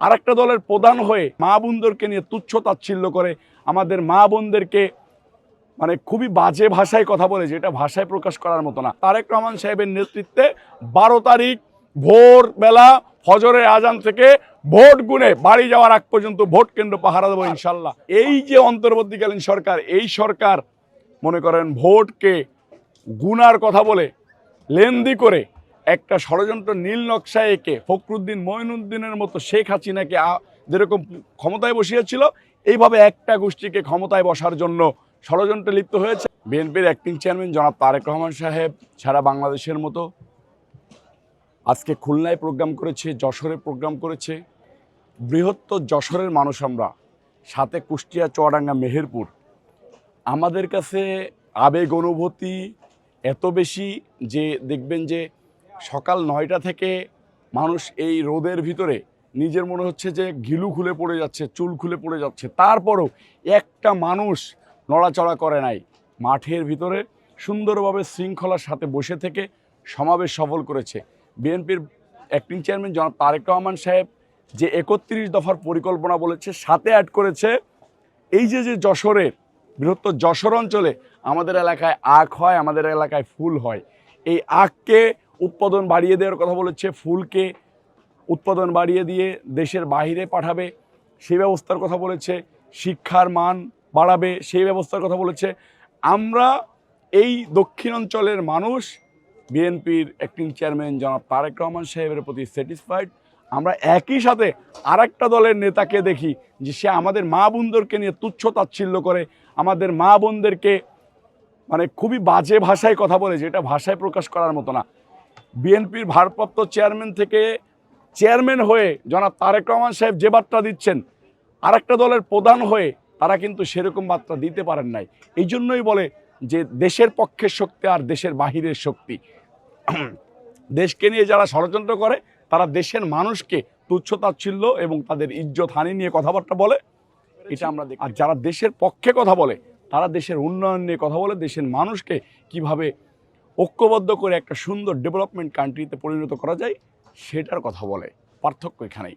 আরেকটা দলের প্রধান হয়ে মা বোনদেরকে নিয়ে তুচ্ছ তাচ্ছিল্য করে, আমাদের মা বোনদেরকে মানে খুবই বাজে ভাষায় কথা বলে, যেটা ভাষায় প্রকাশ করার মতো না। তারেক রহমান সাহেবের নেতৃত্বে 12 তারিখ ভোরবেলা ফজরের আজান থেকে ভোট গুনে বাড়ি যাওয়ার আগ পর্যন্ত ভোট কেন্দ্র পাহারা দেবো ইনশাল্লাহ। এই যে অন্তর্বর্তীকালীন সরকার, এই সরকার মনে করেন ভোটকে গুনার কথা বলে লেনদি করে একটা ষড়যন্ত্র নীল নকশায় এঁকে ফখরুদ্দিন মঈনুদ্দিনের মতো শেখ হাসিনাকে যেরকম ক্ষমতায় বসিয়েছিল, এইভাবে একটা গোষ্ঠীকে ক্ষমতায় বসার জন্য ষড়যন্ত্রে লিপ্ত হয়েছে। বিএনপির অ্যাক্টিং চেয়ারম্যান জনাব তারেক রহমান সাহেব সারা বাংলাদেশের মতো আজকে খুলনায় প্রোগ্রাম করেছে, যশোরে প্রোগ্রাম করেছে। বৃহত্তর যশোরের মানুষ আমরা, সাথে কুষ্টিয়া, চুয়াডাঙ্গা, মেহেরপুর। আমাদের কাছে আবেগ অনুভূতি এত বেশি যে দেখবেন যে সকাল 9টা থেকে মানুষ এই রোদের ভিতরে নিজের মনে হচ্ছে যে ঘিলু খুলে পড়ে যাচ্ছে, চুল খুলে পড়ে যাচ্ছে, তারপরও একটা মানুষ নড়াচড়া করে নাই। মাঠের ভিতরে সুন্দরভাবে শৃঙ্খলার সাথে বসে থেকে সমাবেশ সফল করেছে। বিএনপির অ্যাক্টিং চেয়ারম্যান জনাব তারেক রহমান সাহেব যে 31 দফার পরিকল্পনা বলেছে, সাথে অ্যাড করেছে এই যে যশোরের বৃহত্তর যশোর অঞ্চলে আমাদের এলাকায় আখ হয়, আমাদের এলাকায় ফুল হয়। এই আখকে উৎপাদন বাড়িয়ে দেওয়ার কথা বলেছে, ফুলকে উৎপাদন বাড়িয়ে দিয়ে দেশের বাইরে পাঠাবে সেই ব্যবস্থার কথা বলেছে, শিক্ষার মান বাড়াবে সেই ব্যবস্থার কথা বলেছে। আমরা এই দক্ষিণাঞ্চলের মানুষ বিএনপির অ্যাক্টিং চেয়ারম্যান জনাব তারেক রহমান সাহেবের প্রতি স্যাটিসফাইড। আমরা একই সাথে আরেকটা দলের নেতাকে দেখি যে সে আমাদের মা বোনদেরকে নিয়ে তুচ্ছ তাচ্ছিল্য করে, আমাদের মা বোনদেরকে মানে খুবই বাজে ভাষায় কথা বলে, যেটা ভাষায় প্রকাশ করার মতো না। বিএনপির ভারপ্রাপ্ত চেয়ারম্যান থেকে চেয়ারম্যান হয়ে জনাব তারেক রহমান সাহেব যে বার্তা দিচ্ছেন, আরেকটা দলের প্রধান হয়ে তারা কিন্তু সেরকম বার্তা দিতে পারেন নাই। এই জন্যই বলে যে দেশের পক্ষের শক্তি আর দেশের বাহিরের শক্তি। দেশকে নিয়ে যারা ষড়যন্ত্র করে তারা দেশের মানুষকে তুচ্ছ তাচ্ছিল্য এবং তাদের ইজ্জত হানি নিয়ে কথাবার্তা বলে, এটা আমরা দেখি। আর যারা দেশের পক্ষে কথা বলে তারা দেশের উন্নয়ন নিয়ে কথা বলে, দেশের মানুষকে কিভাবে ঐক্যবদ্ধ করে একটা সুন্দর ডেভেলপমেন্ট কান্ট্রিতে পরিণত করা যায় সেটার কথা বলে। পার্থক্য এখানেই।